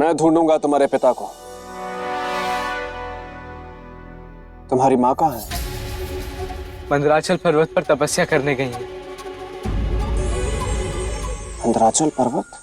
मैं ढूंढूंगा तुम्हारे पिता को। तुम्हारी माँ कहाँ है? मंदराचल पर्वत पर तपस्या करने गई है। मंदराचल पर्वत?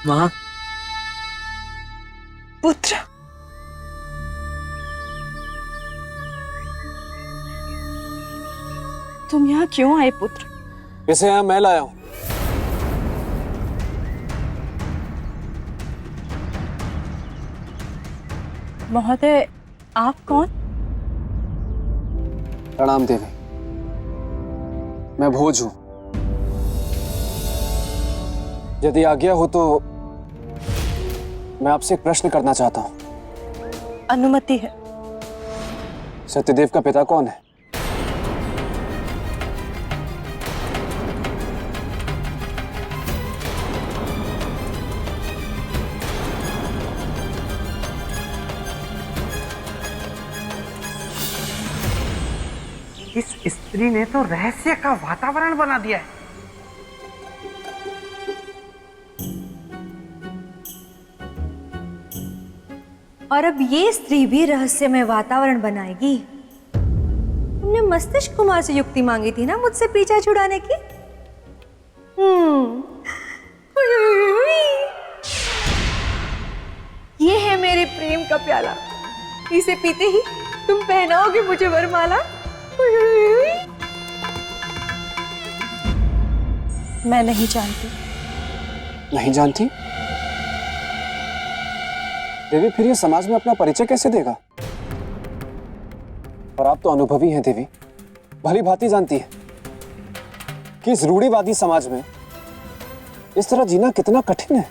माँ, पुत्र, तुम यहाँ क्यों आए पुत्र? इसे यहाँ मैं लाया हूं। महोदय, आप कौन? प्रणाम देवी, मैं भोज हूं। यदि आज्ञा हो तो मैं आपसे एक प्रश्न करना चाहता हूं। अनुमति है। सत्यदेव का पिता कौन है? इस स्त्री ने तो रहस्य का वातावरण बना दिया है। और अब ये स्त्री भी रहस्यमय वातावरण बनाएगी। तुमने मस्तिष्क कुमार से युक्ति मांगी थी ना मुझसे पीछा छुड़ाने की। ये है मेरे प्रेम का प्याला, इसे पीते ही तुम पहनाओगे मुझे वरमाला। मैं नहीं जानती। नहीं जानती? देवी, फिर ये समाज में अपना परिचय कैसे देगा? और आप तो अनुभवी हैं देवी, भली भांति जानती है कि इस रूढ़िवादी समाज में इस तरह जीना कितना कठिन है।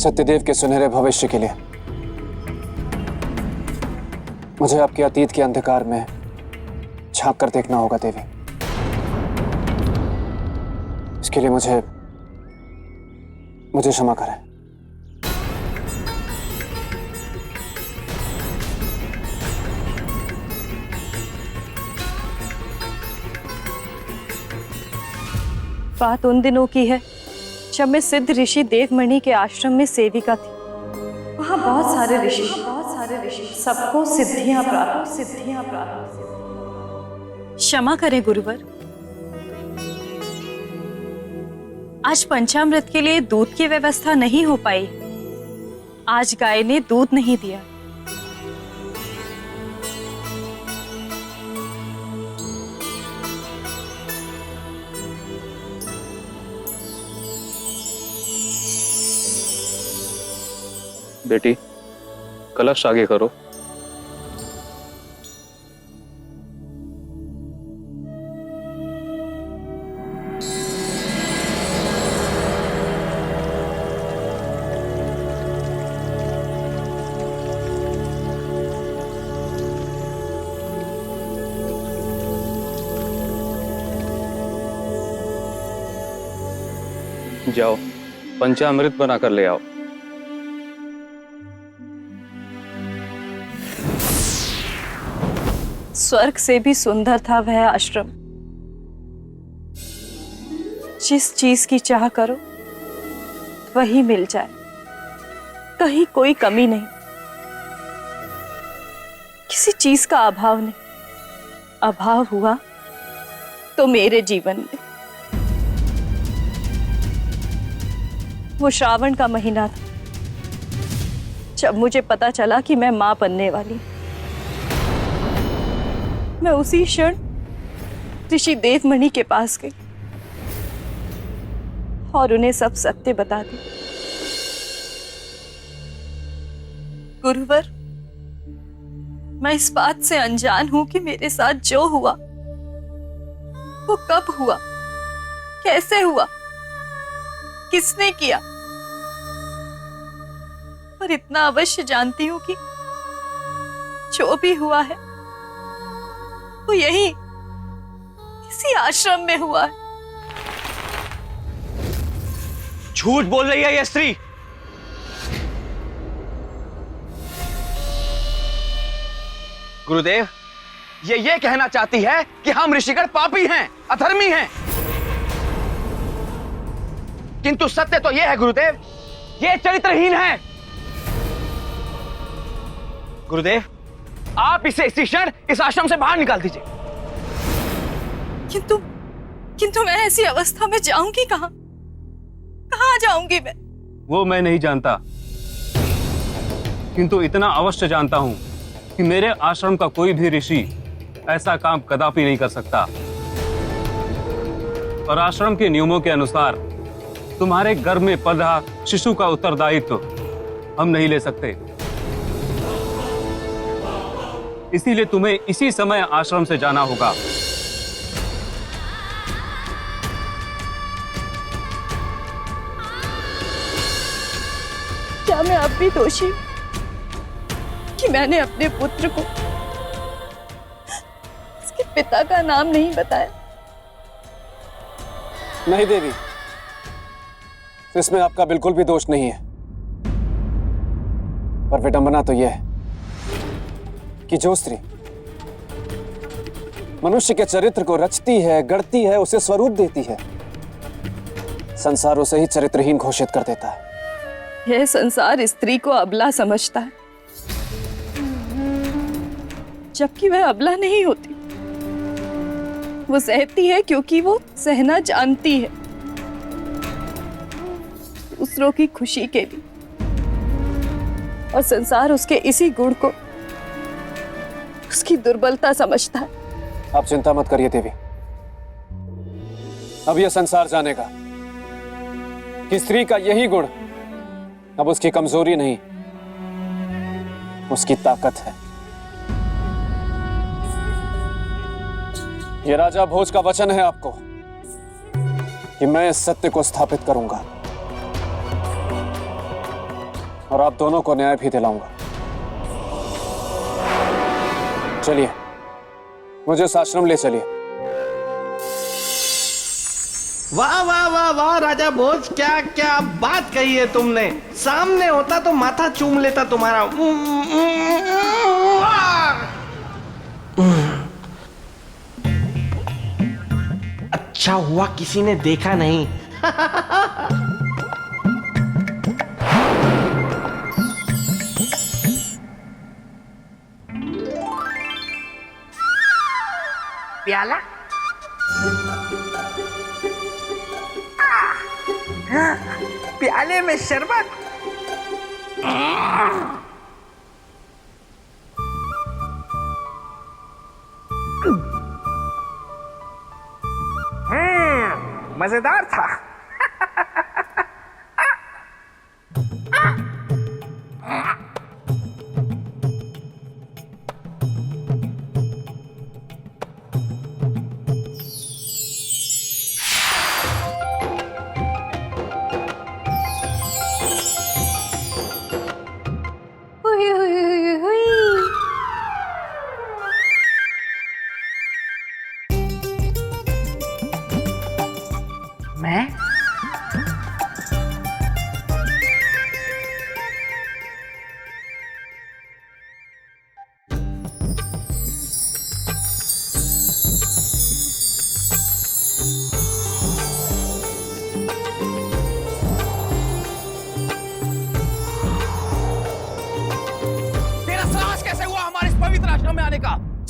सत्यदेव के सुनहरे भविष्य के लिए मुझे आपके अतीत के अंधकार में झांक कर देखना होगा देवी। इसके लिए मुझे क्षमा करें। बात उन दिनों की है जब मैं सिद्ध ऋषि देवमणि के आश्रम में सेविका थी। वहाँ बहुत सारे ऋषि, सबको सिद्धियां प्राप्त। क्षमा करें गुरुवर, आज पंचामृत के लिए दूध की व्यवस्था नहीं हो पाई। आज गाय ने दूध नहीं दिया। बेटी, कलश आगे करो। जाओ, पंचामृत बनाकर ले आओ। स्वर्ग से भी सुंदर था वह आश्रम। जिस चीज की चाह करो वही मिल जाए, कहीं कोई कमी नहीं। किसी चीज का अभाव नहीं। अभाव हुआ तो मेरे जीवन में। वो श्रावण का महीना था जब मुझे पता चला कि मैं मां बनने वाली हूं। मैं उसी क्षण ऋषि देवमणि के पास गई और उन्हें सब सत्य बता दी। गुरुवर, मैं इस बात से अनजान हूं कि मेरे साथ जो हुआ वो कब हुआ, कैसे हुआ, किसने किया। पर इतना अवश्य जानती हूं कि जो भी हुआ है वो यही किसी आश्रम में हुआ है। झूठ बोल रही है ये स्त्री। गुरुदेव, ये कहना चाहती है कि हम ऋषिगण पापी हैं, अधर्मी हैं। किंतु सत्य तो यह है गुरुदेव, ये चरित्रहीन है। गुरुदेव, आप इसे इसी क्षण इस आश्रम से बाहर निकाल दीजिए। किंतु मैं ऐसी अवस्था में जाऊंगी कहां? कहां जाऊंगी मैं? वो मैं नहीं जानता, किंतु इतना अवश्य जानता हूं कि मेरे आश्रम का कोई भी ऋषि ऐसा काम कदापि नहीं कर सकता। और आश्रम के नियमों के अनुसार तुम्हारे गर्भ में पल रहा शिशु का उत्तरदायित्व हम नहीं ले सकते। इसीलिए तुम्हें इसी समय आश्रम से जाना होगा। क्या मैं अब भी दोषी हूं कि मैंने अपने पुत्र को उसके पिता का नाम नहीं बताया? नहीं देवी, इसमें आपका बिल्कुल भी दोष नहीं है। पर विडंबना तो यह है कि जो स्त्री मनुष्य के चरित्र को रचती है, गढ़ती है, उसे स्वरूप देती है, संसार उसे ही चरित्रहीन घोषित कर देता है। यह संसार स्त्री को अबला समझता है, जबकि वह अबला नहीं होती। वो सहती है क्योंकि वो सहना जानती है, दूसरों की खुशी के लिए। और संसार उसके इसी गुण को उसकी दुर्बलता समझता है। आप चिंता मत करिए देवी, अब यह संसार जानेगा कि स्त्री का यही गुण अब उसकी कमजोरी नहीं, उसकी ताकत है। यह राजा भोज का वचन है आपको कि मैं इस सत्य को स्थापित करूंगा और आप दोनों को न्याय भी दिलाऊंगा। चलिए, मुझे इस आश्रम ले चलिए। वाह वाह वाह वाह राजा भोज, क्या क्या बात कही है तुमने। सामने होता तो माथा चूम लेता तुम्हारा। अच्छा हुआ किसी ने देखा नहीं। प्याला प्याले में शरबत। मजेदार था। हुई हुई हुई हुई। मैं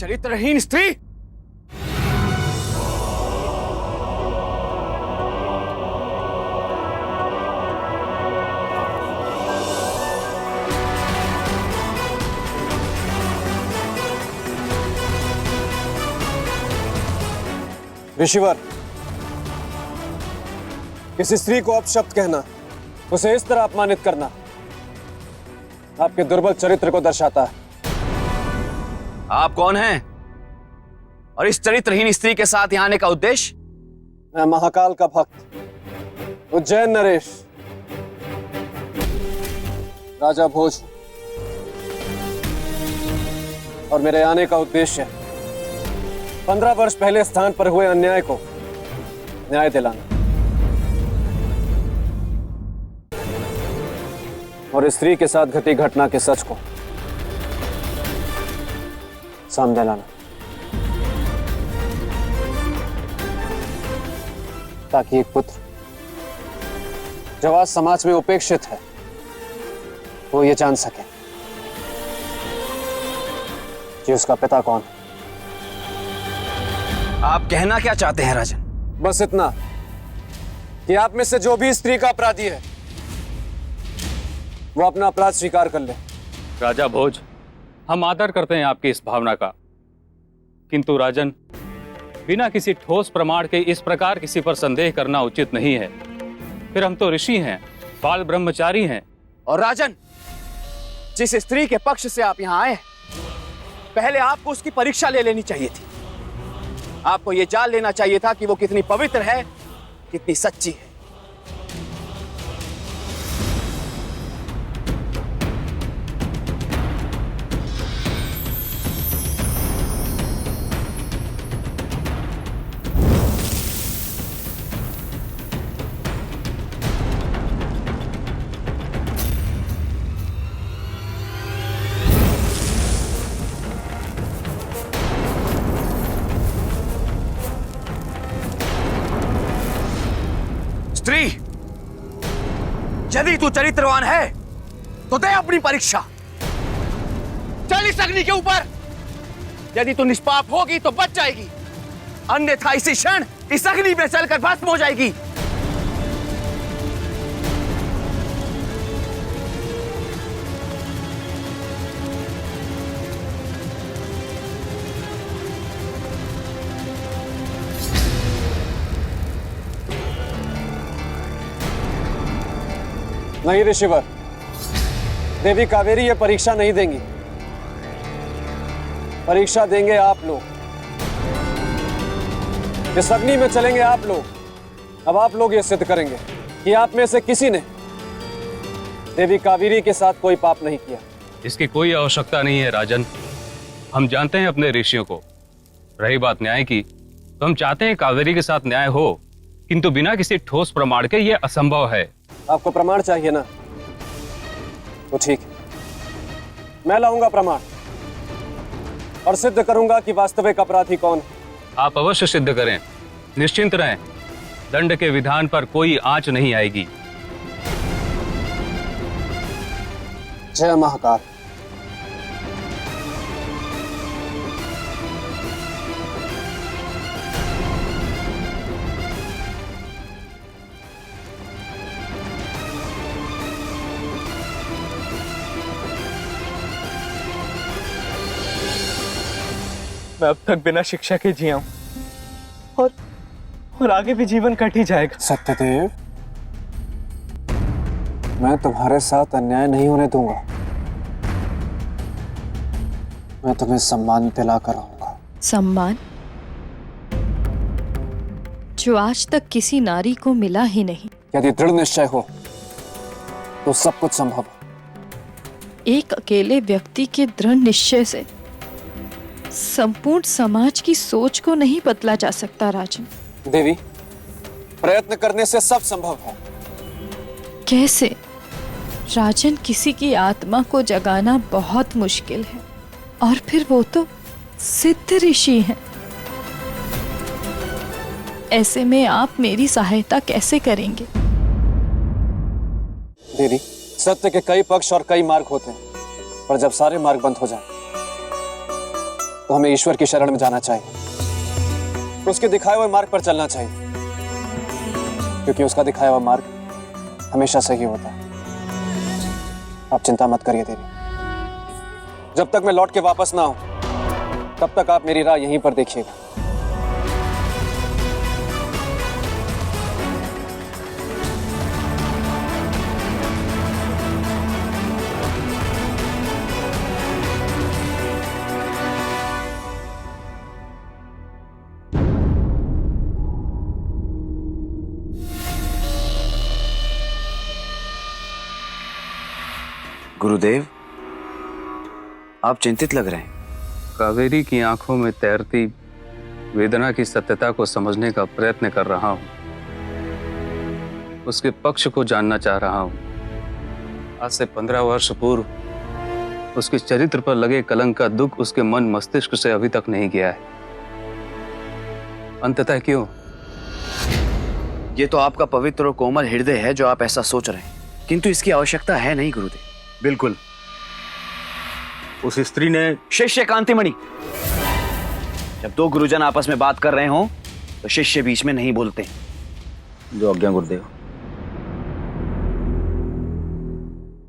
चरित्रहीन स्त्री। ऋषिवर, किसी स्त्री को अपशब्द कहना, उसे इस तरह अपमानित करना आपके दुर्बल चरित्र को दर्शाता है। आप कौन हैं और इस चरित्रहीन स्त्री के साथ यहां आने का उद्देश्य? मैं महाकाल का भक्त उज्जैन नरेश, राजा भोज, और मेरे आने का उद्देश्य है 15 वर्ष पहले स्थान पर हुए अन्याय को न्याय दिलाना और स्त्री के साथ घटी घटना के सच को सामने लाना, ताकि एक पुत्र जो आज समाज में उपेक्षित है वो ये जान सके कि उसका पिता कौन है। आप कहना क्या चाहते हैं राजन? बस इतना कि आप में से जो भी स्त्री का अपराधी है वो अपना अपराध स्वीकार कर ले। राजा भोज, हम आदर करते हैं आपकी इस भावना का, किंतु राजन, बिना किसी ठोस प्रमाण के इस प्रकार किसी पर संदेह करना उचित नहीं है। फिर हम तो ऋषि हैं, बाल ब्रह्मचारी हैं। और राजन, जिस स्त्री के पक्ष से आप यहां आए, पहले आपको उसकी परीक्षा ले लेनी चाहिए थी। आपको यह जान लेना चाहिए था कि वो कितनी पवित्र है, कितनी सच्ची है। स्त्री, यदि तू चरित्रवान है तो दे अपनी परीक्षा। चल इस अग्नि के ऊपर। यदि तू निष्पाप होगी तो बच जाएगी, अन्यथा इसी क्षण इस अग्नि में चलकर भस्म हो जाएगी। नहीं ऋषिवर, देवी कावेरी ये परीक्षा नहीं देंगी। परीक्षा देंगे आप लोग। इस अग्नि में चलेंगे आप लोग। अब आप लोग ये सिद्ध करेंगे कि आप में से किसी ने देवी कावेरी के साथ कोई पाप नहीं किया। इसकी कोई आवश्यकता नहीं है राजन, हम जानते हैं अपने ऋषियों को। रही बात न्याय की, तो हम चाहते हैं कावेरी के साथ न्याय हो, किंतु बिना किसी ठोस प्रमाण के यह असंभव है। आपको प्रमाण चाहिए ना, तो ठीक है, मैं लाऊंगा प्रमाण और सिद्ध करूंगा कि वास्तविक अपराधी कौन है। आप अवश्य सिद्ध करें, निश्चिंत रहें, दंड के विधान पर कोई आंच नहीं आएगी। जय महाकाल। मैं अब तक बिना शिक्षा के जिया हूं और आगे भी जीवन कट ही जाएगा। सत्यदेव, मैं तुम्हारे साथ अन्याय नहीं होने दूंगा। मैं तुम्हें सम्मान दिलाकर रहूंगा। सम्मान जो आज तक किसी नारी को मिला ही नहीं। यदि दृढ़ निश्चय हो तो सब कुछ संभव है। एक अकेले व्यक्ति के दृढ़ निश्चय से संपूर्ण समाज की सोच को नहीं बदला जा सकता राजन। देवी, प्रयत्न करने से सब संभव है। कैसे? राजन, किसी की आत्मा को जगाना बहुत मुश्किल है, और फिर वो तो सिद्ध ऋषि हैं। ऐसे में आप मेरी सहायता कैसे करेंगे? देवी, सत्य के कई पक्ष और कई मार्ग होते हैं, पर जब सारे मार्ग बंद हो जाएं, तो हमें ईश्वर की शरण में जाना चाहिए, उसके दिखाए हुए मार्ग पर चलना चाहिए, क्योंकि उसका दिखाया हुआ मार्ग हमेशा सही होता है। आप चिंता मत करिए देवी, जब तक मैं लौट के वापस ना आऊं तब तक आप मेरी राह यहीं पर देखिएगा। गुरुदेव, आप चिंतित लग रहे हैं। कावेरी की आंखों में तैरती वेदना की सत्यता को समझने का प्रयत्न कर रहा हूं, उसके पक्ष को जानना चाह रहा हूं। आज से 15 वर्ष पूर्व उसके चरित्र पर लगे कलंक का दुख उसके मन मस्तिष्क से अभी तक नहीं गया है। अंततः क्यों? ये तो आपका पवित्र और कोमल हृदय है जो आप ऐसा सोच रहे हैं, किंतु इसकी आवश्यकता है नहीं गुरुदेव। बिल्कुल। उस स्त्री ने शिष्य कांतिमणि, जब दो गुरुजन आपस में बात कर रहे हो तो शिष्य बीच में नहीं बोलते। जो आज्ञा गुरुदेव।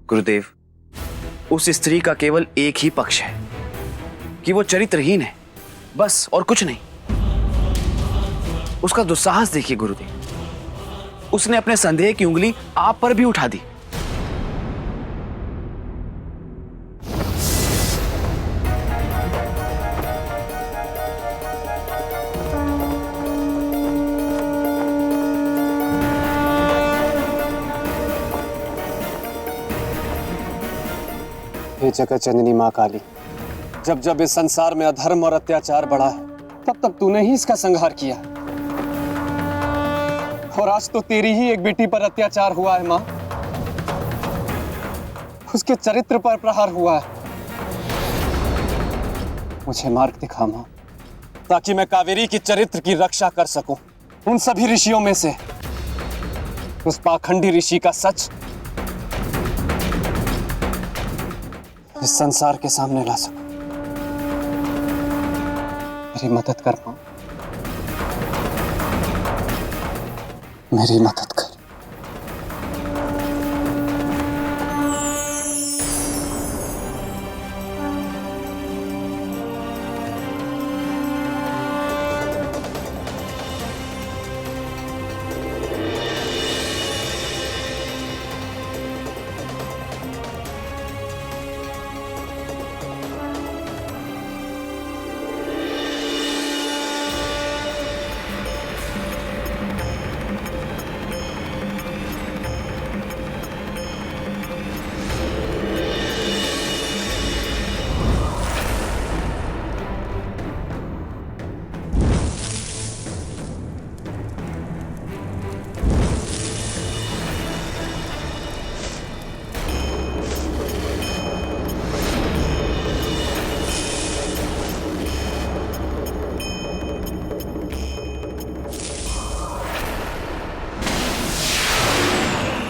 गुरुदेव, उस स्त्री का केवल एक ही पक्ष है कि वो चरित्रहीन है, बस, और कुछ नहीं। उसका दुस्साहस देखिए गुरुदेव, उसने अपने संदेह की उंगली आप पर भी उठा दी। हे जगत जननी मां काली, जब जब इस संसार में अधर्म और अत्याचार बढ़ा है तब तब तूने ही इसका संहार किया, और आज तो तेरी ही एक बेटी पर अत्याचार हुआ है मां, उसके चरित्र पर प्रहार हुआ है। मुझे मार्ग दिखा मां, ताकि मैं कावेरी की चरित्र की रक्षा कर सकूं, उन सभी ऋषियों में से उस पाखंडी ऋषि का सच इस संसार के सामने ला सकूं। मेरी मदद कर पाऊं, मेरी मदद कर।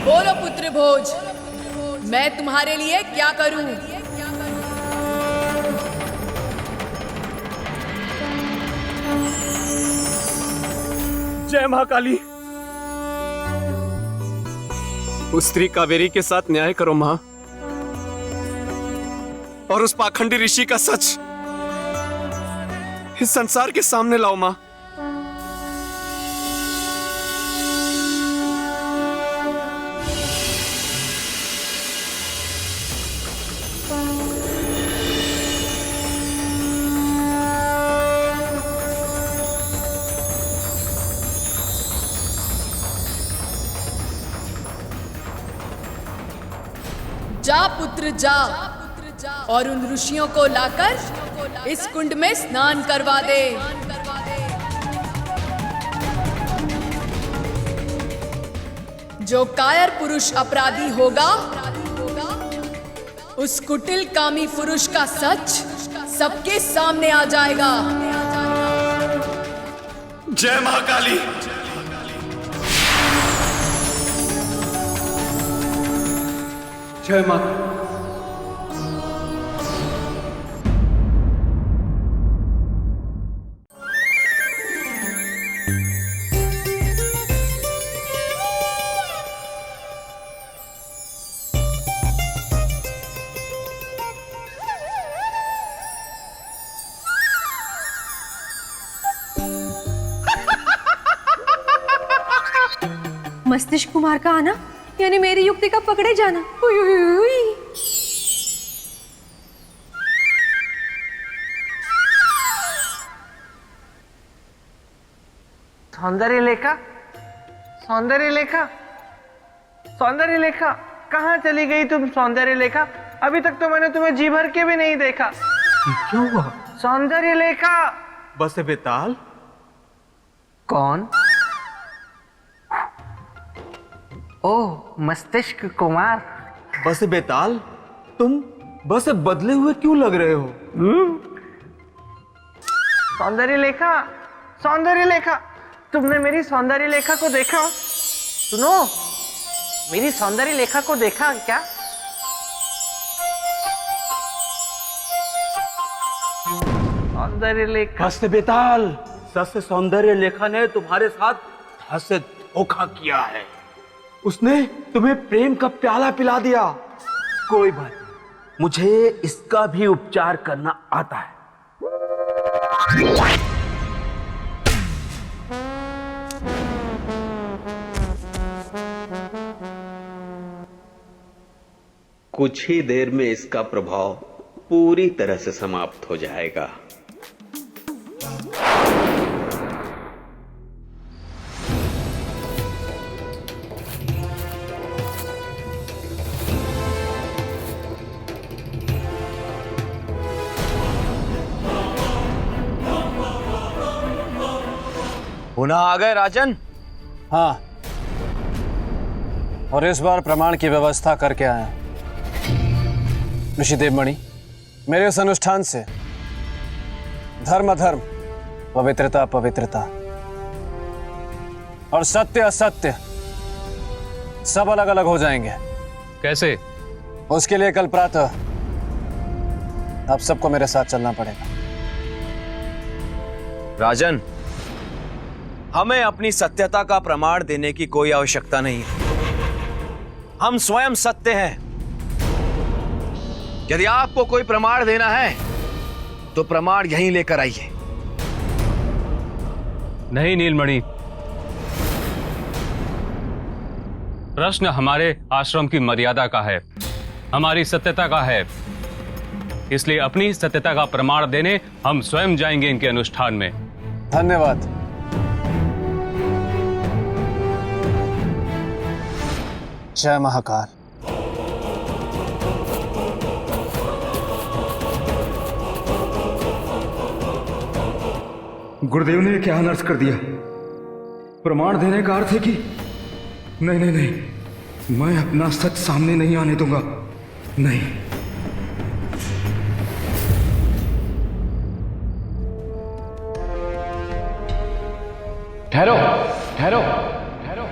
बोलो पुत्र भोज, मैं तुम्हारे लिए क्या करूं? जय महाकाली। उस स्त्री कावेरी के साथ न्याय करो मां, और उस पाखंडी ऋषि का सच इस संसार के सामने लाओ मां। जा पुत्र जा, और उन ऋषियों को लाकर इस कुंड में स्नान करवा दे। जो कायर पुरुष अपराधी होगा, उस कुटिल कामी पुरुष का सच सबके सामने आ जाएगा। जय महाकाली। जय मां। मस्तिष्क कुमार का आना यानी मेरी युक्ति का पकड़े जाना। उई, उई, उई, उई। सौंदर्य लेखा, सौंदर्य लेखा, सौंदर्य लेखा, कहाँ चली गई तुम सौंदर्य लेखा? अभी तक तो मैंने तुम्हें जी भर के भी नहीं देखा। क्या हुआ? सौंदर्य लेखा। बस बेताल। कौन? ओह, मस्तिष्क कुमार। बस बेताल, तुम बस बदले हुए क्यों लग रहे हो? सौंदर्य लेखा, सौंदर्य लेखा, तुमने मेरी सौंदर्य लेखा को देखा? सुनो, मेरी सौंदर्य लेखा को देखा क्या? सौंदर्य लेखा। बस बेताल, सस सौंदर्य लेखा ने तुम्हारे साथ धस से धोखा किया है। उसने तुम्हें प्रेम का प्याला पिला दिया। कोई बात नहीं, मुझे इसका भी उपचार करना आता है। कुछ ही देर में इसका प्रभाव पूरी तरह से समाप्त हो जाएगा। पुनः आ गए राजन? हाँ, और इस बार प्रमाण की व्यवस्था करके आया। ऋषि देवमणि, मेरे इस अनुष्ठान से धर्म अधर्म, पवित्रता पवित्रता और सत्य असत्य सब अलग अलग हो जाएंगे। कैसे? उसके लिए कल प्रातः आप सबको मेरे साथ चलना पड़ेगा। राजन, हमें अपनी सत्यता का प्रमाण देने की कोई आवश्यकता नहीं है। हम स्वयं सत्य हैं। यदि आपको कोई प्रमाण देना है तो प्रमाण यहीं लेकर आइए। नहीं नीलमणि, प्रश्न हमारे आश्रम की मर्यादा का है, हमारी सत्यता का है। इसलिए अपनी सत्यता का प्रमाण देने हम स्वयं जाएंगे इनके अनुष्ठान में। धन्यवाद। जय महाकाल। गुरुदेव ने क्या अनर्थ कर दिया? प्रमाण देने का अर्थ है कि नहीं नहीं नहीं, मैं अपना सच सामने नहीं आने दूंगा। नहीं। ठहरो ठहरो ठहरो।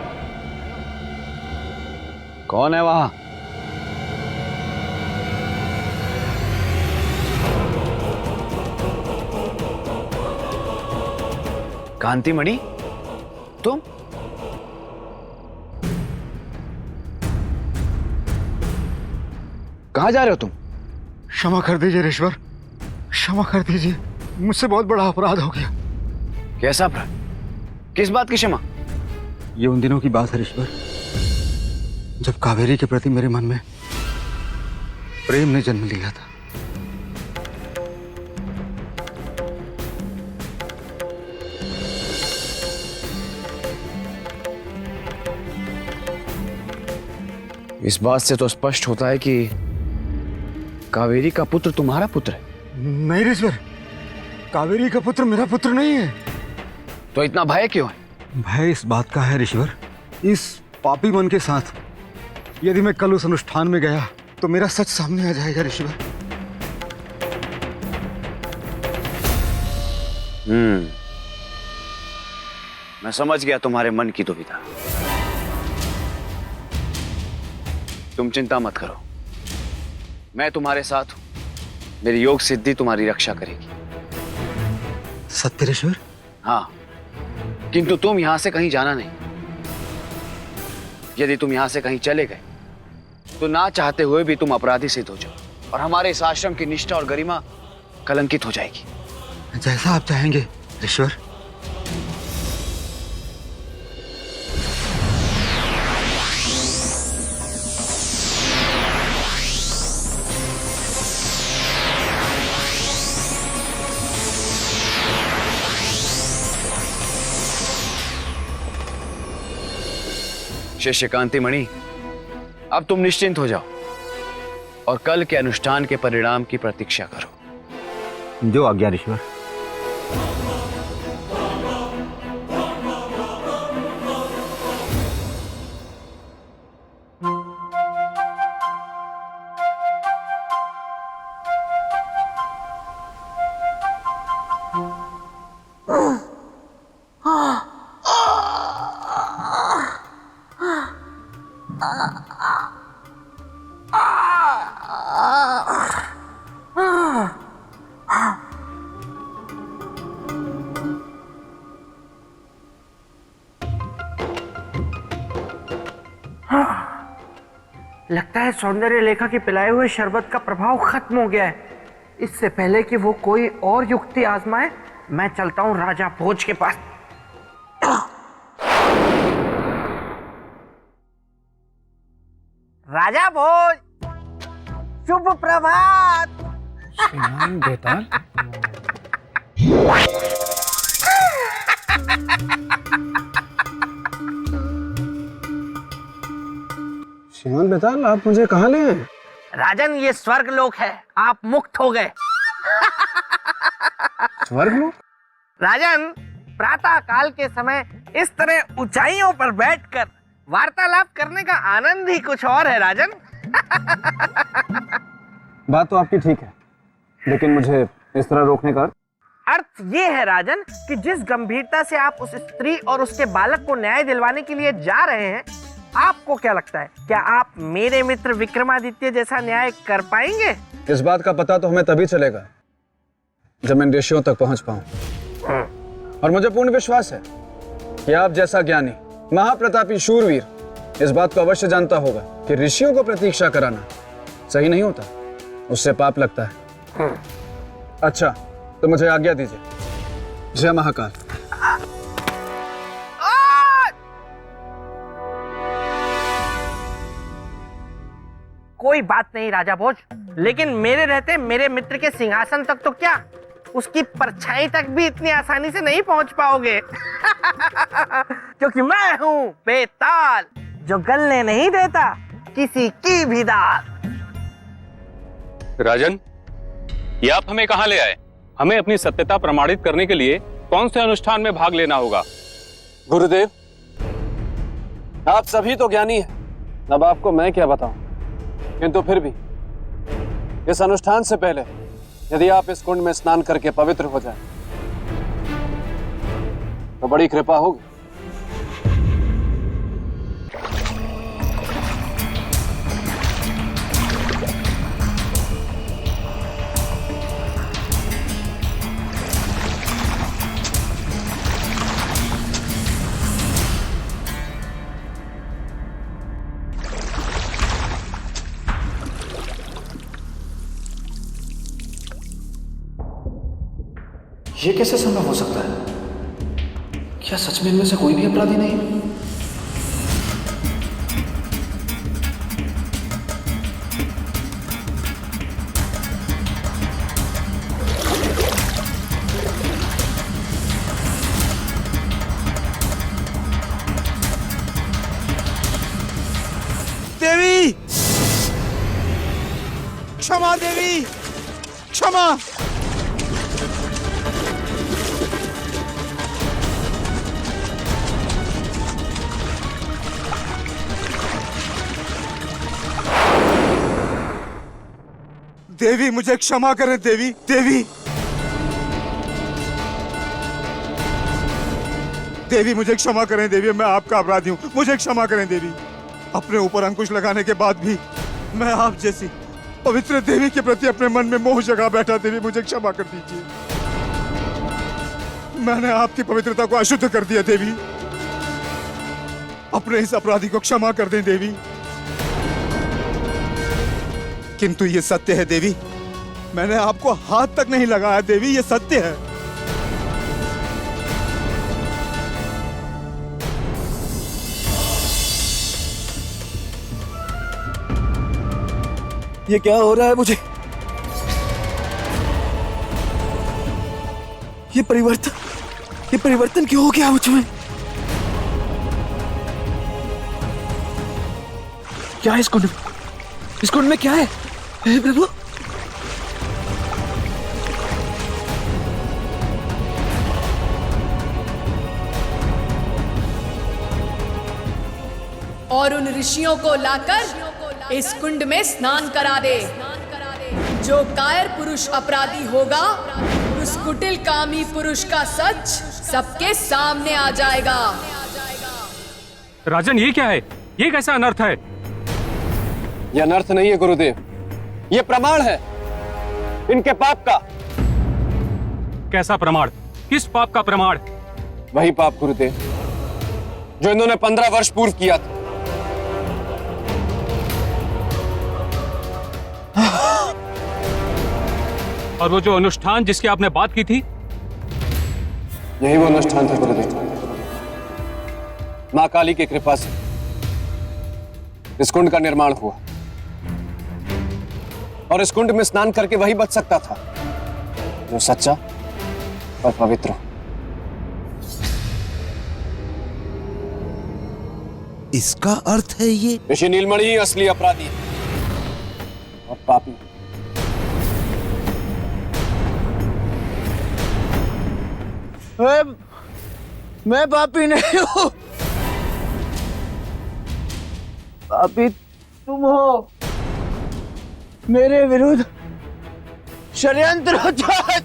कौन है वहां? कांतिमणि, तुम? कहां जा रहे हो तुम? क्षमा कर दीजिए ऋषवर, क्षमा कर दीजिए, मुझसे बहुत बड़ा अपराध हो गया। कैसा अपराध? किस बात की क्षमा? ये उन दिनों की बात है ऋषवर, जब कावेरी के प्रति मेरे मन में प्रेम ने जन्म लिया था। इस बात से तो स्पष्ट होता है कि कावेरी का पुत्र तुम्हारा पुत्र है। नहीं ऋषवर, कावेरी का पुत्र मेरा पुत्र नहीं है। तो इतना भय क्यों है? भय इस बात का है ऋषवर, इस पापी मन के साथ यदि मैं कल उस अनुष्ठान में गया तो मेरा सच सामने आ जाएगा ऋषवर। मैं समझ गया तुम्हारे मन की दुविधा। तुम चिंता मत करो, मैं तुम्हारे साथ हूं। मेरी योग सिद्धि तुम्हारी रक्षा करेगी। सत्य ऋषवर? हाँ, किंतु तुम यहां से कहीं जाना नहीं। यदि तुम यहां से कहीं चले गए तो ना चाहते हुए भी तुम अपराधी सिद्ध हो जाओ और हमारे इस आश्रम की निष्ठा और गरिमा कलंकित हो जाएगी। जैसा आप चाहेंगे ईश्वर। शिष्य कांतिमणि, अब तुम निश्चिंत हो जाओ और कल के अनुष्ठान के परिणाम की प्रतीक्षा करो। जो आज्ञा ईश्वर। लगता है सौंदर्य लेखा के पिलाए हुए शरबत का प्रभाव खत्म हो गया है। इससे पहले कि वो कोई और युक्ति आजमाए, मैं चलता हूं राजा भोज के पास। राजा भोज, शुभ प्रभात। बेताल, श्रीमान बेताल, आप मुझे कहाँ ले आए? राजन, ये स्वर्ग लोक है, आप मुक्त हो गए। स्वर्ग लोक? राजन, प्रातः काल के समय इस तरह ऊंचाइयों पर बैठकर वार्तालाप करने का आनंद ही कुछ और है राजन। बात तो आपकी ठीक है, लेकिन मुझे इस तरह रोकने का अर्थ ये है राजन कि जिस गंभीरता से आप उस स्त्री और उसके बालक को न्याय दिलवाने के लिए जा रहे हैं, आपको क्या लगता है, क्या आप मेरे मित्र विक्रमादित्य जैसा न्याय कर पाएंगे? इस बात का पता तो हमें तभी चलेगा जब मैं ऋषियों तक पहुंच पाऊं। और मुझे पूर्ण विश्वास है कि आप जैसा ज्ञानी, महाप्रतापी शूरवीर इस बात को अवश्य जानता होगा कि ऋषियों को प्रतीक्षा कराना सही नहीं होता, उससे पाप लगता है। अच्छा, तो मुझे आज्ञा दीजिए। जय महाकाल। कोई बात नहीं राजा भोज, लेकिन मेरे रहते मेरे मित्र के सिंहासन तक तो क्या, उसकी परछाई तक भी इतनी आसानी से नहीं पहुंच पाओगे। क्योंकि मैं हूं बेताल, जो गलने नहीं देता किसी की भी दाल। राजन, ये आप हमें कहां ले आए? हमें अपनी सत्यता प्रमाणित करने के लिए कौन से अनुष्ठान में भाग लेना होगा? गुरुदेव, आप सभी तो ज्ञानी हैं, अब आपको मैं क्या बताऊं, किंतु फिर भी इस अनुष्ठान से पहले यदि आप इस कुंड में स्नान करके पवित्र हो जाए तो बड़ी कृपा होगी। ये कैसे संभव हो सकता है? क्या सच में इनमें से कोई भी अपराधी नहीं? देवी, क्षमा देवी, क्षमा। देवी, मुझे क्षमा करें देवी, देवी, देवी मुझे क्षमा करें देवी, मैं आपका अपराधी हूँ, मुझे क्षमा करें देवी। अपने ऊपर अंकुश लगाने के बाद भी मैं आप जैसी पवित्र देवी के प्रति अपने मन में मोह जगा बैठा, देवी मुझे क्षमा कर दीजिए। मैंने आपकी पवित्रता को अशुद्ध कर दिया देवी। अपने इस अपराधी को क्षमा कर दें देवी। किंतु ये सत्य है देवी, मैंने आपको हाथ तक नहीं लगाया देवी, ये सत्य है। ये क्या हो रहा है मुझे? ये परिवर्तन क्यों हो गया मुझमें? क्या है इस कुंड में क्या है? हे प्रभु, और उन ऋषियों को लाकर इस कुंड में स्नान करा दे। जो कायर पुरुष अपराधी होगा, उस कुटिल कामी पुरुष का सच सबके सामने आ जाएगा। राजन, ये क्या है? ये कैसा अनर्थ है? यह अनर्थ नहीं है गुरुदेव, ये प्रमाण है इनके पाप का। कैसा प्रमाण? किस पाप का प्रमाण? वही पाप गुरुदेव जो इन्होंने 15 वर्ष पूर्व किया था। और वो जो अनुष्ठान जिसकी आपने बात की थी? यही वो अनुष्ठान था गुरुदेव। मां काली की कृपा से इस कुंड का निर्माण हुआ, और इस कुंड में स्नान करके वही बच सकता था जो सच्चा और पवित्र। इसका अर्थ है ये ऋषि नीलमणि ही असली अपराधी है और पापी। मैं पापी नहीं हूं, पापी तुम हो। मेरे विरुद्ध षड्यंत्र होता है।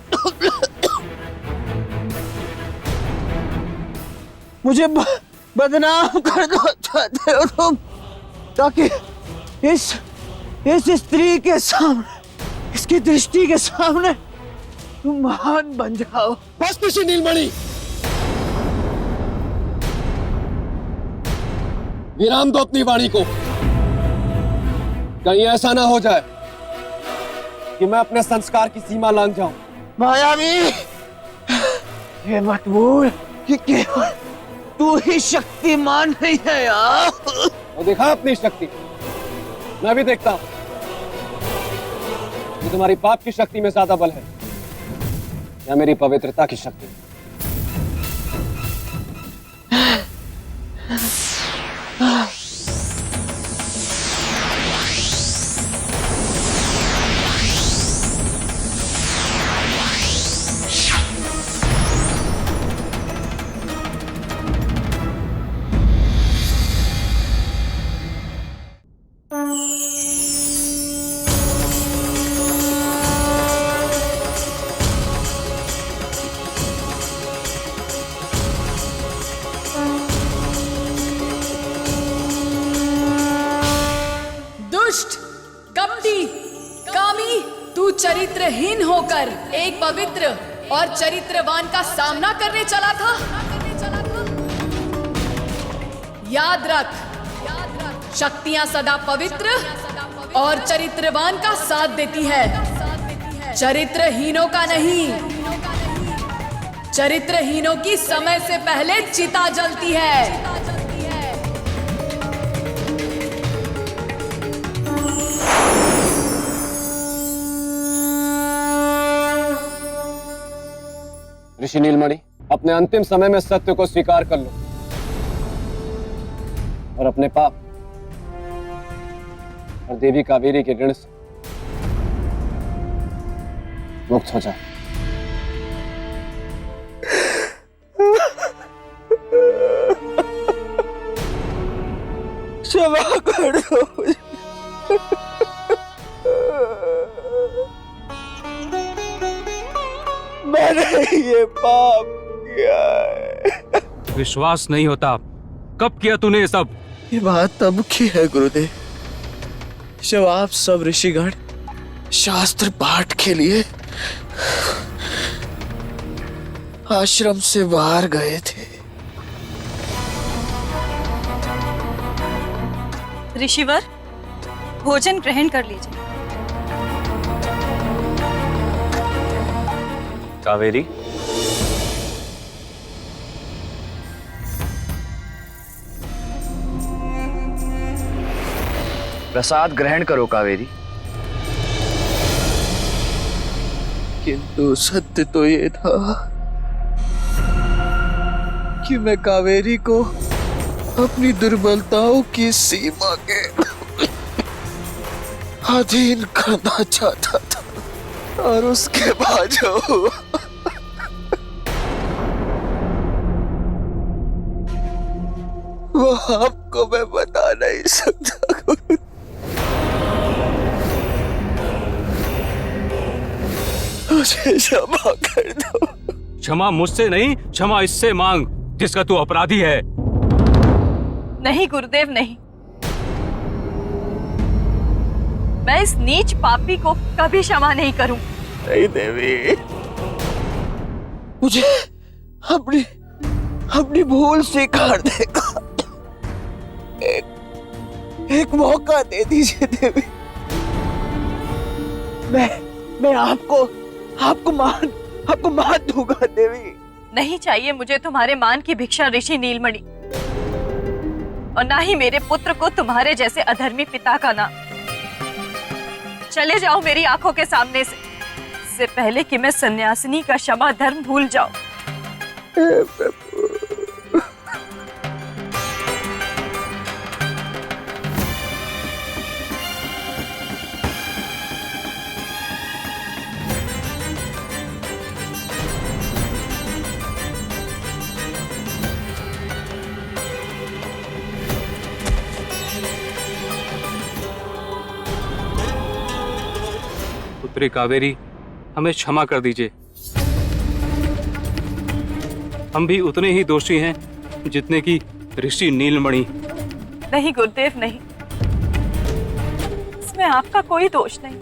मुझे बदनाम कर दो चाहते हो तुम, ताकि इस स्त्री के सामने, इसकी दृष्टि के सामने तुम महान बन जाओ। बस ऋषि नीलमणि, विराम दो अपनी वाणी को। कहीं ऐसा ना हो जाए कि मैं अपने संस्कार की सीमा लांघ जाऊं। मायावी, ये मत भूल कि केवल तू ही शक्तिमान नहीं है यार। वो दिखा अपनी शक्ति, मैं भी देखता हूं कि तुम्हारी पाप की शक्ति में ज्यादा बल है या मेरी पवित्रता की शक्ति। चरित्रहीन होकर एक पवित्र और चरित्रवान का सामना करने चला था। याद रख, शक्तियां सदा पवित्र और चरित्रवान का साथ देती है, चरित्रहीनों का नहीं। चरित्रहीनों की समय से पहले चिता जलती है। ऋषि नीलमणि, अपने अंतिम समय में सत्य को स्वीकार कर लो और अपने पाप और देवी कावेरी के ऋण से मुक्त हो जा। क्षमा कर दो। मैंने ये पाप किया है। विश्वास नहीं होता, कब किया तूने ये सब? ये बात तब की है गुरुदेव, जब आप सब ऋषिगण शास्त्र पाठ के लिए आश्रम से बाहर गए थे। ऋषिवर, भोजन ग्रहण कर लीजिए। कावेरी, प्रसाद ग्रहण करो कावेरी। किंतु सत्य तो ये था कि मैं कावेरी को अपनी दुर्बलताओं की सीमा के अधीन करना चाहता था, और उसके बाद जो वो आपको मैं बता नहीं सकता। मुझे क्षमा कर दो। क्षमा मुझसे नहीं, क्षमा इससे मांग जिसका तू अपराधी है। नहीं गुरुदेव, नहीं। मैं इस नीच पापी को कभी क्षमा नहीं करूं। नहीं देवी, मुझे अपनी भूल स्वीकार देगा एक मौका दे दीजिए देवी। मैं आपको मान दूंगा देवी। नहीं चाहिए मुझे तुम्हारे मान की भिक्षा ऋषि नीलमणि, और ना ही मेरे पुत्र को तुम्हारे जैसे अधर्मी पिता का नाम। चले जाओ मेरी आंखों के सामने से, इससे पहले कि मैं सन्यासिनी का क्षमा धर्म भूल जाऊं। पुत्री कावेरी, हमें क्षमा कर दीजिए। हम भी उतने ही दोषी हैं जितने कि ऋषि नीलमणि। नहीं गुरुदेव, नहीं। इसमें आपका कोई दोष नहीं।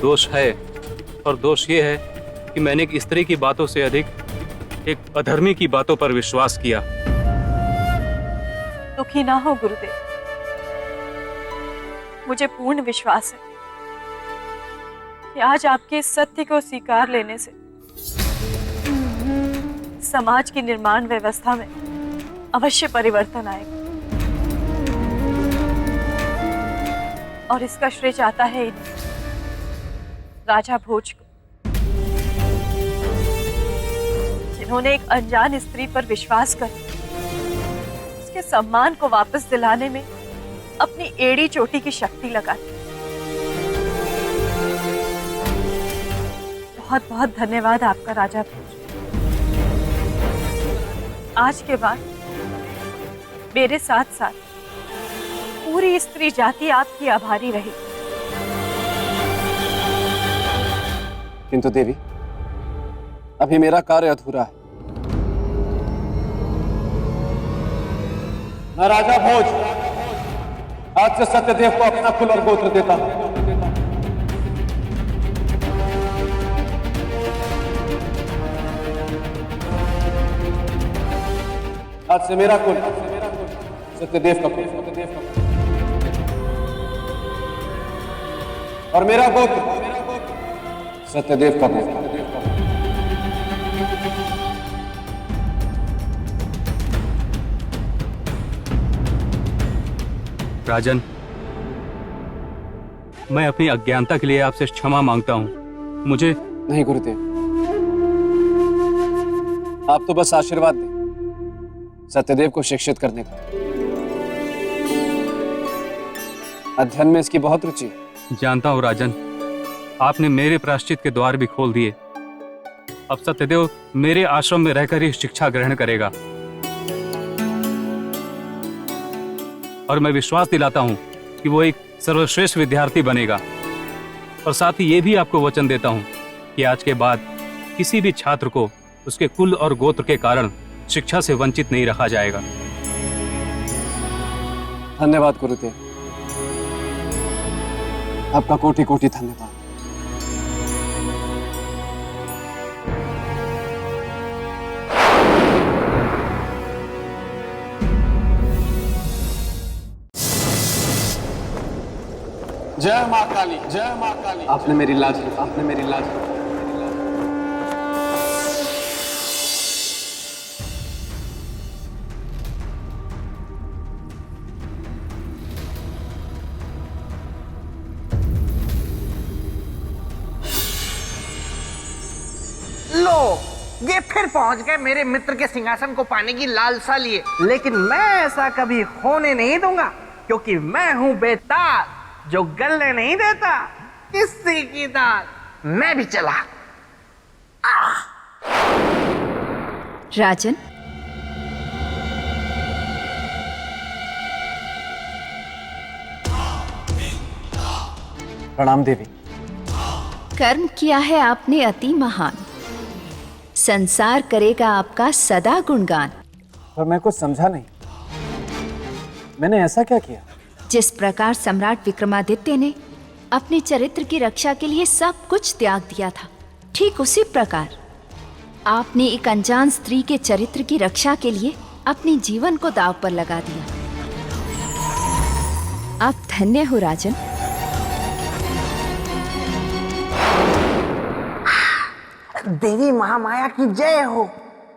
दोष है, और दोष ये है कि मैंने एक स्त्री की बातों से अधिक एक अधर्मी की बातों पर विश्वास किया। दुखी ना हो गुरुदेव, मुझे पूर्ण विश्वास है कि आज आपके इस सत्य को स्वीकार लेने से समाज की निर्माण व्यवस्था में अवश्य परिवर्तन आएगा, और इसका श्रेय जाता है राजा भोज को, जिन्होंने एक अनजान स्त्री पर विश्वास कर उसके सम्मान को वापस दिलाने में अपनी एड़ी चोटी की शक्ति लगा दी। बहुत बहुत धन्यवाद आपका राजा भोज। आज के बाद मेरे साथ साथ पूरी स्त्री जाति आपकी आभारी रही। किंतु देवी, अभी मेरा कार्य अधूरा है। मैं राजा भोज आज से सत्यदेव को अपना कुल और गोत्र देता हूं। आज से मेरा कुल सत्यदेव का कुल, और मेरा गोत्र सत्यदेव का गोत्र। राजन, मैं अपनी अज्ञानता के लिए आपसे क्षमा मांगता हूं। मुझे नहीं गुरुदेव, आप तो बस आशीर्वाद दें सत्यदेव को शिक्षित करने का। अध्ययन में इसकी बहुत रुचि है। जानता हूं राजन, आपने मेरे प्रायश्चित के द्वार भी खोल दिए। अब सत्यदेव मेरे आश्रम में रहकर ही शिक्षा ग्रहण करेगा, और मैं विश्वास दिलाता हूं कि वो एक सर्वश्रेष्ठ विद्यार्थी बनेगा। और साथ ही ये भी आपको वचन देता हूं कि आज के बाद किसी भी छात्र को उसके कुल और गोत्र के कारण शिक्षा से वंचित नहीं रखा जाएगा। धन्यवाद गुरुदेव, आपका कोटि कोटि धन्यवाद। जय माँ काली, जय माँ काली। आपने मेरी लाज ली, आपने मेरी लाज ली। लो, ये फिर पहुंच गए मेरे मित्र के सिंहासन को पाने की लालसा लिए। लेकिन मैं ऐसा कभी होने नहीं दूंगा, क्योंकि मैं हूं बेताल, जो गलने नहीं देता किसी की दाल। मैं भी चला। राजन, प्रणाम देवी। कर्म किया है आपने अति महान, संसार करेगा आपका सदा गुणगान। पर मैं कुछ समझा नहीं, मैंने ऐसा क्या किया? जिस प्रकार सम्राट विक्रमादित्य ने अपने चरित्र की रक्षा के लिए सब कुछ त्याग दिया था, ठीक उसी प्रकार आपने एक अनजान स्त्री के चरित्र की रक्षा के लिए अपने जीवन को दांव पर लगा दिया। आप धन्य हो राजन। देवी महामाया की जय हो।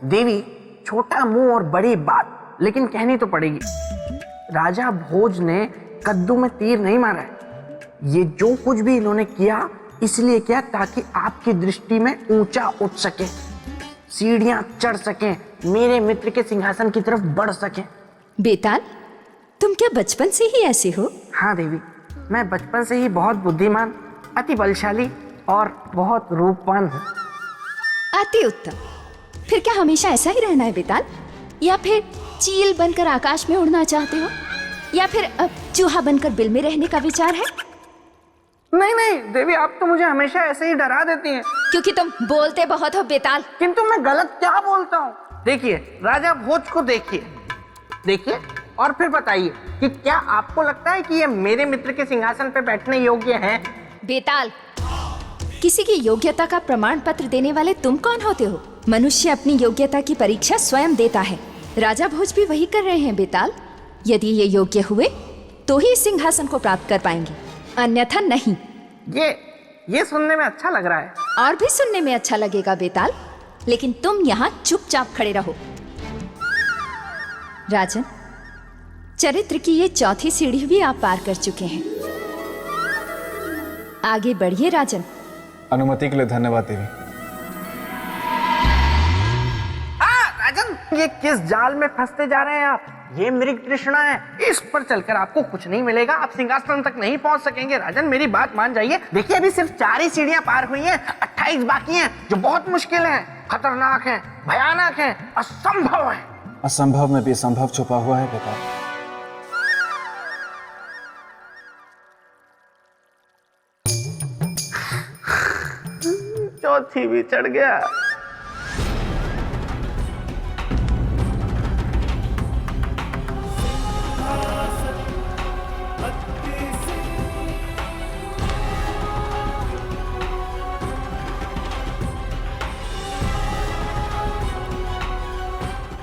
देवी, छोटा मुंह और बड़ी बात, लेकिन कहनी तो पड़ेगी। राजा भोज ने कद्दू में तीर नहीं मारा है। ये जो कुछ भी इन्होंने किया, इसलिए किया ताकि आपकी दृष्टि में ऊंचा उठ सके, सीढ़ियां चढ़ सके, मेरे मित्र के सिंहासन की तरफ बढ़ सके। बेताल, तुम क्या बचपन से ही ऐसे हो? हाँ देवी, मैं बचपन से ही बहुत बुद्धिमान, अति बलशाली और बहुत रूपवान हूँ। अति उत्तम। फिर क्या हमेशा ऐसा ही रहना है बेताल, या फिर चील बनकर आकाश में उड़ना चाहते हो, या फिर अब चूहा बनकर बिल में रहने का विचार है? नहीं नहीं देवी, आप तो मुझे हमेशा ऐसे ही डरा देती हैं। क्योंकि तुम बोलते बहुत हो बेताल। किंतु मैं गलत क्या बोलता हूँ? देखिए, राजा भोज को देखिए और फिर बताइए कि क्या आपको लगता है कि ये मेरे मित्र के सिंहासन पर बैठने योग्य हैं? बेताल, किसी की योग्यता का प्रमाण पत्र देने वाले तुम कौन होते हो? मनुष्य अपनी योग्यता की परीक्षा स्वयं देता है। राजा भोज भी वही कर रहे हैं बेताल। यदि ये योग्य हुए तो ही सिंहासन को प्राप्त कर पाएंगे, अन्यथा नहीं। ये सुनने में अच्छा लग रहा है। और भी सुनने में अच्छा लगेगा बेताल, लेकिन तुम यहाँ चुपचाप खड़े रहो। राजन, चरित्र की ये चौथी सीढ़ी भी आप पार कर चुके हैं। आगे बढ़िए राजन। अनुमति के लिए धन्यवाद देवी। राजन, ये किस जाल में फंसते जा रहे हैं आप? ये मृग तृष्णा है, इस पर चलकर आपको कुछ नहीं मिलेगा। आप सिंहासन तक नहीं पहुंच सकेंगे। राजन, मेरी बात मान जाइए। देखिए, अभी सिर्फ 4 ही सीढ़ियां पार हुई हैं, 28 बाकी हैं, जो बहुत मुश्किल हैं, खतरनाक हैं, भयानक हैं, असंभव हैं। असंभव में भी संभव छुपा हुआ है बेटा। चौथी भी चढ़ गया।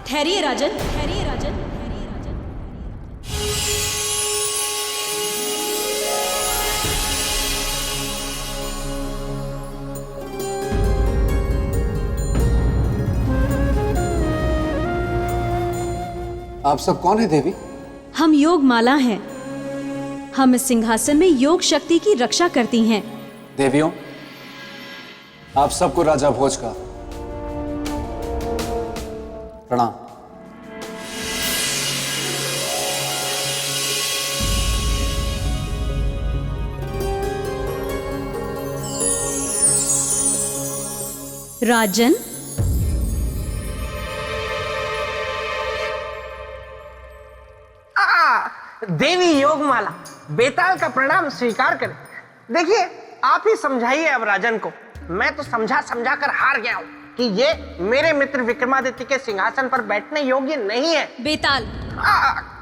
ठहरिए राजन, ठहरिए राजन। आप सब कौन है देवी? हम योग माला हैं। हम इस सिंहासन में योग शक्ति की रक्षा करती हैं। देवियों, आप सबको राजा भोज का प्रणाम। राजन, देवी योगमाला, बेताल का प्रणाम स्वीकार करें। देखिए, आप ही समझाइए अब राजन को। मैं तो समझा कर हार गया हूँ कि ये मेरे मित्र विक्रमादित्य के सिंहासन पर बैठने योग्य नहीं है। बेताल,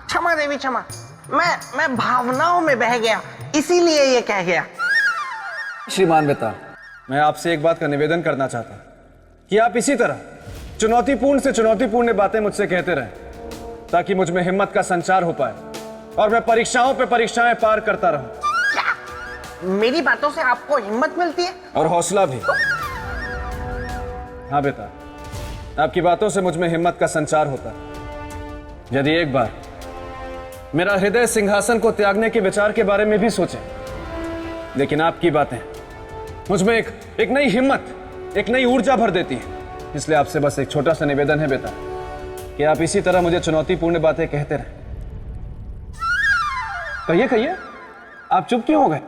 क्षमा देवी, क्षमा। मैं भावनाओं में बह गया, इसीलिए ये कह गया। श्रीमान बेताल, मैं आपसे एक बात का निवेदन करना चाहता हूं कि आप इसी तरह चुनौतीपूर्ण से चुनौतीपूर्ण बातें मुझसे कहते रहें, ताकि मुझ में हिम्मत का संचार हो पाए और मैं परीक्षाओं पे परीक्षाएं पार करता रहूं। मेरी बातों से आपको हिम्मत मिलती है और हौसला भी। हाँ बेटा, आपकी बातों से मुझ में हिम्मत का संचार होता है। यदि एक बार मेरा हृदय सिंहासन को त्यागने के विचार के बारे में भी सोचे, लेकिन आपकी बातें मुझ में एक नई हिम्मत, एक नई ऊर्जा भर देती है। इसलिए आपसे बस एक छोटा सा निवेदन है बेटा, कि आप इसी तरह मुझे चुनौतीपूर्ण बातें कहते रहें। कहिए कहिए, आप चुप क्यों हो गए?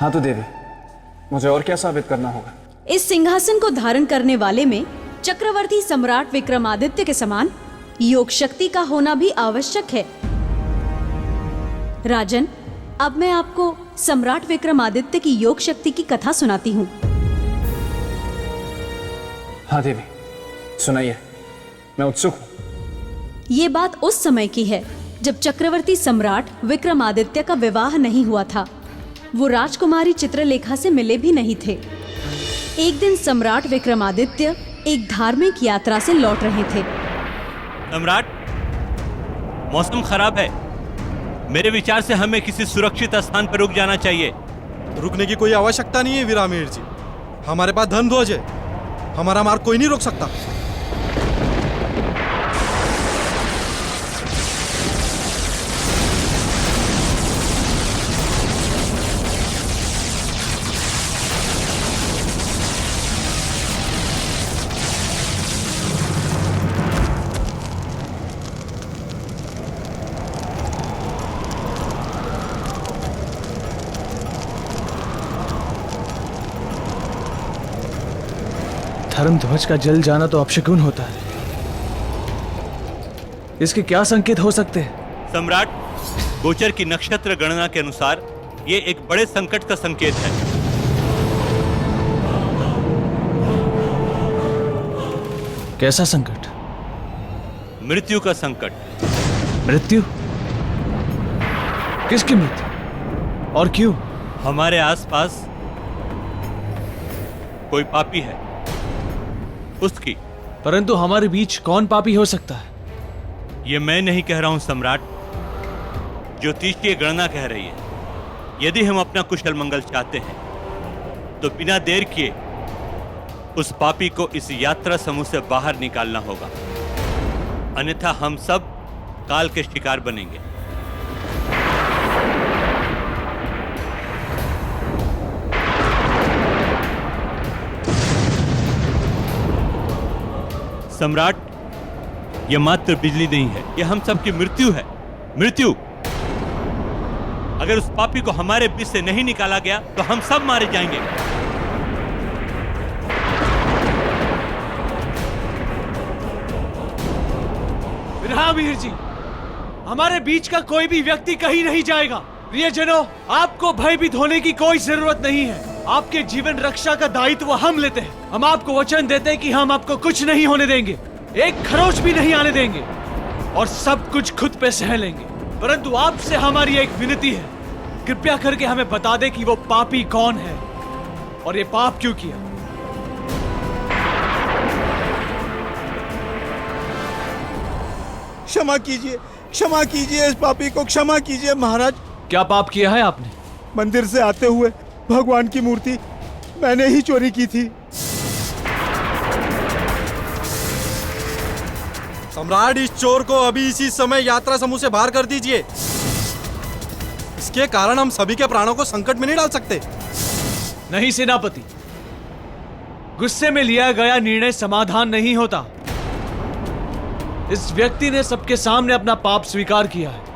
हाँ तो देवी, मुझे और क्या साबित करना होगा? इस सिंहासन को धारण करने वाले में चक्रवर्ती सम्राट विक्रमादित्य के समान योग शक्ति का होना भी आवश्यक है। राजन, अब मैं आपको सम्राट विक्रमादित्य की योग शक्ति की कथा सुनाती हूँ। हाँ देवी, सुनाइए, मैं उत्सुक हूँ। ये बात उस समय की है जब चक्रवर्ती सम्राट विक्रमादित्य का विवाह नहीं हुआ था। वो राजकुमारी चित्रलेखा से मिले भी नहीं थे। एक दिन सम्राट विक्रमादित्य एक धार्मिक यात्रा से लौट रहे थे। सम्राट, मौसम खराब है। मेरे विचार से हमें किसी सुरक्षित स्थान पर रुक जाना चाहिए। रुकने की कोई आवश्यकता नहीं है वीरामीर जी। हमारे पास धन ध्वज है, हमारा मार्ग कोई नहीं रोक सकता। धर्म ध्वज का जल जाना तो अपशकुन होता है। इसके क्या संकेत हो सकते हैं? सम्राट, गोचर की नक्षत्र गणना के अनुसार ये एक बड़े संकट का संकेत है। कैसा संकट? मृत्यु का संकट। मृत्यु? किसकी मृत्यु और क्यों? हमारे आसपास कोई पापी है, उसकी। परंतु हमारे बीच कौन पापी हो सकता है? ये मैं नहीं कह रहा हूं सम्राट, ज्योतिषीय गणना कह रही है। यदि हम अपना कुशल मंगल चाहते हैं तो बिना देर किए उस पापी को इस यात्रा समूह से बाहर निकालना होगा, अन्यथा हम सब काल के शिकार बनेंगे। सम्राट, यह मात्र बिजली नहीं है, यह हम सबकी मृत्यु है। मृत्यु। अगर उस पापी को हमारे बीच से नहीं निकाला गया तो हम सब मारे जाएंगे। वीरामीर जी, हमारे बीच का कोई भी व्यक्ति कहीं नहीं जाएगा। प्रियजनों, आपको भयभीत होने की कोई जरूरत नहीं है। आपके जीवन रक्षा का दायित्व हम लेते हैं। हम आपको वचन देते हैं कि हम आपको कुछ नहीं होने देंगे, एक खरोच भी नहीं आने देंगे और सब कुछ खुद पे सह लेंगे। परंतु आपसे हमारी एक विनती है, कृपया करके हमें बता दे कि वो पापी कौन है और ये पाप क्यों किया। क्षमा कीजिए, क्षमा कीजिए, इस पापी को क्षमा कीजिए महाराज। क्या पाप किया है आपने? मंदिर से आते हुए भगवान की मूर्ति मैंने ही चोरी की थी। सम्राट, इस चोर को अभी इसी समय यात्रा समूह से बाहर कर दीजिए। इसके कारण हम सभी के प्राणों को संकट में नहीं डाल सकते। नहीं सेनापति, गुस्से में लिया गया निर्णय समाधान नहीं होता। इस व्यक्ति ने सबके सामने अपना पाप स्वीकार किया है।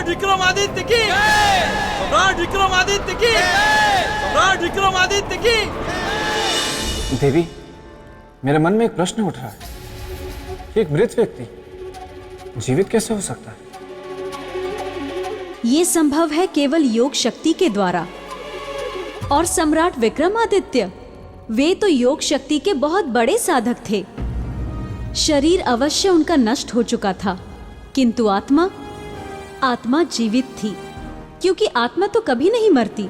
सम्राट विक्रमादित्य की, सम्राट विक्रमादित्य की, सम्राट विक्रमादित्य की। देवी, मेरे मन में एक प्रश्न उठ रहा है कि एक मृत व्यक्ति जीवित कैसे हो सकता है? ये संभव है केवल योग शक्ति के द्वारा। और सम्राट विक्रमादित्य, वे तो योग शक्ति के बहुत बड़े साधक थे। शरीर अवश्य उनका नष्ट हो चुका था, किंतु आत्मा जीवित थी, क्योंकि आत्मा तो कभी नहीं मरती।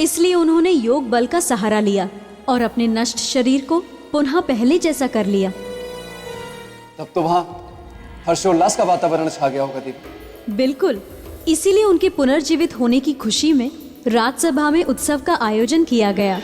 इसलिए उन्होंने योग बल का सहारा लिया और अपने नष्ट शरीर को पुनः पहले जैसा कर लिया। तब तो वहां हर्षोल्लास का वातावरण छा गया होगा देवी। बिल्कुल, इसीलिए उनके पुनर्जीवित होने की खुशी में राजसभा में उत्सव का आयोजन किया गया।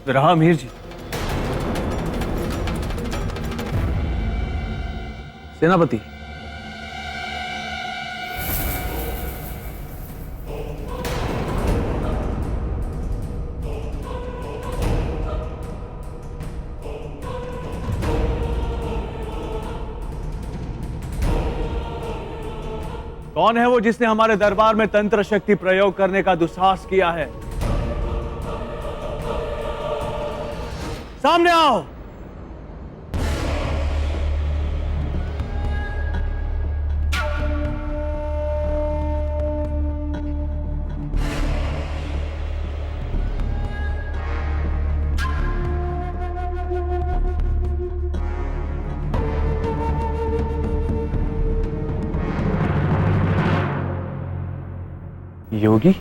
रहा मीर जी। सेनापति, कौन है वो जिसने हमारे दरबार में तंत्र शक्ति प्रयोग करने का दुस्साहस किया है? सामने आओ। योगी,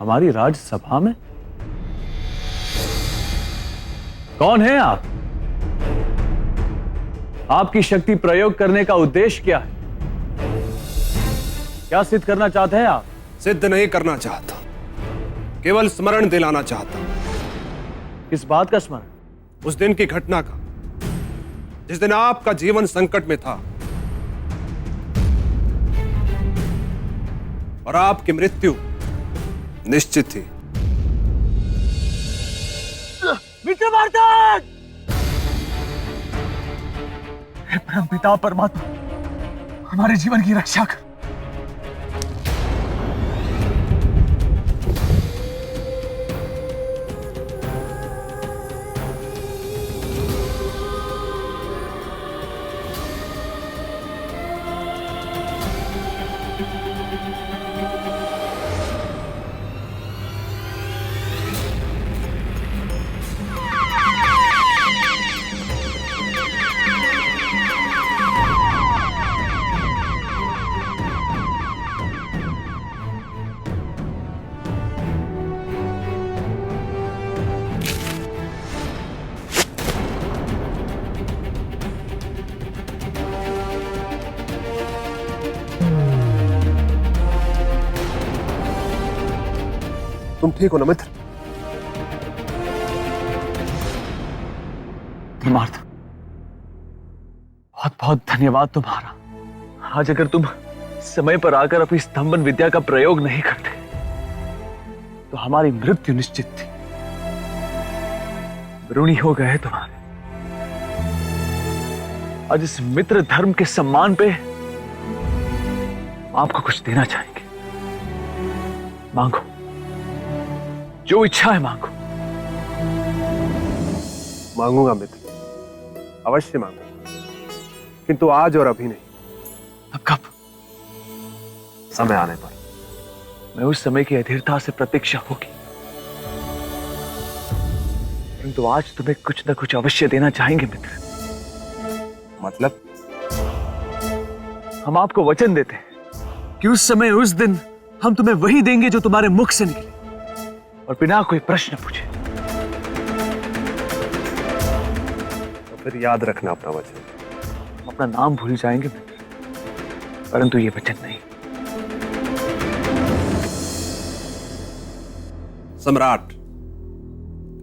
हमारी राज्यसभा में कौन है आप? आपकी शक्ति प्रयोग करने का उद्देश्य क्या है? क्या सिद्ध करना चाहते हैं आप? सिद्ध नहीं करना चाहता, केवल स्मरण दिलाना चाहता। किस बात का स्मरण? उस दिन की घटना का, जिस दिन आपका जीवन संकट में था और आपकी मृत्यु निश्चित थी। विक्रमादित्य! हे परमपिता परमात्मा, हमारे जीवन की रक्षा कर। तुम ठीक हो ना मित्र? धर्मार्थ, बहुत बहुत धन्यवाद तुम्हारा। आज अगर तुम समय पर आकर अपनी स्तंभन विद्या का प्रयोग नहीं करते तो हमारी मृत्यु निश्चित थी। ऋणी हो गए तुम्हारे। आज इस मित्र धर्म के सम्मान पे आपको कुछ देना चाहेंगे। मांगो, जो इच्छा है मांगो। मांगूंगा मित्र, अवश्य मांगूंगा, किंतु आज और अभी नहीं। अब कब? समय आने पर। मैं उस समय की अधीरता से प्रतीक्षा होगी, परंतु आज तुम्हें कुछ न कुछ अवश्य देना चाहेंगे मित्र। मतलब? हम आपको वचन देते हैं कि उस समय उस दिन हम तुम्हें वही देंगे जो तुम्हारे मुख से निकले और बिना कोई प्रश्न पूछे। तो फिर याद रखना अपना वचन। हम अपना नाम भूल जाएंगे मित्र, परंतु ये वचन नहीं। सम्राट,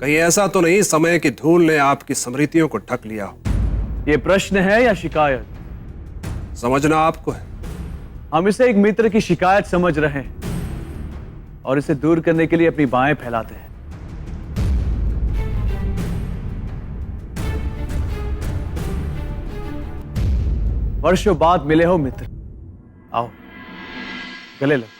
कहीं ऐसा तो नहीं समय की धूल ने आपकी स्मृतियों को ढक लिया हो? ये प्रश्न है या शिकायत? समझना आपको है। हम इसे एक मित्र की शिकायत समझ रहे हैं और इसे दूर करने के लिए अपनी बाहें फैलाते हैं। वर्षों बाद मिले हो मित्र, आओ गले लगो।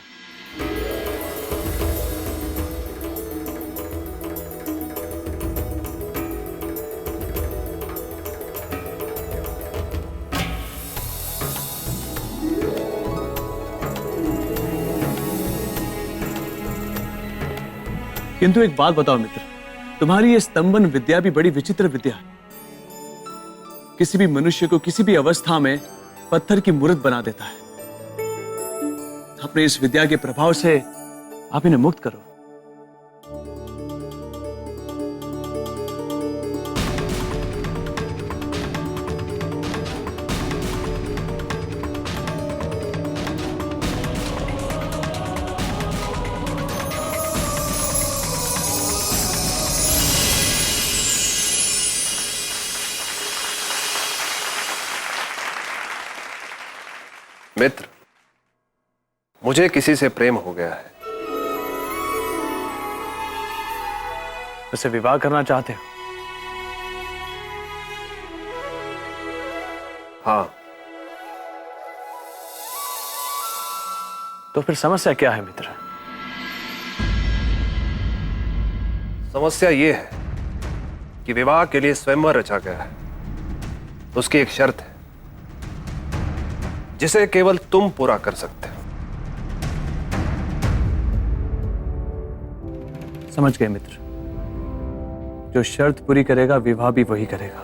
किंतु एक बात बताओ मित्र, तुम्हारी ये स्तंभन विद्या भी बड़ी विचित्र विद्या है। किसी भी मनुष्य को किसी भी अवस्था में पत्थर की मूर्त बना देता है। अपने इस विद्या के प्रभाव से आप इन्हें मुक्त करो। मित्र, मुझे किसी से प्रेम हो गया है। उसे विवाह करना चाहते हो? हाँ। तो फिर समस्या क्या है मित्र? समस्या यह है कि विवाह के लिए स्वयंवर रचा गया है। उसकी एक शर्त है जिसे केवल तुम पूरा कर सकते हो। समझ गए मित्र, जो शर्त पूरी करेगा विवाह भी वही करेगा।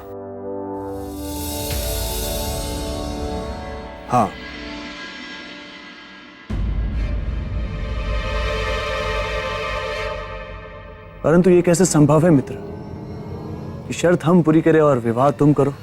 हाँ। परंतु ये कैसे संभव है मित्र कि शर्त हम पूरी करें और विवाह तुम करो?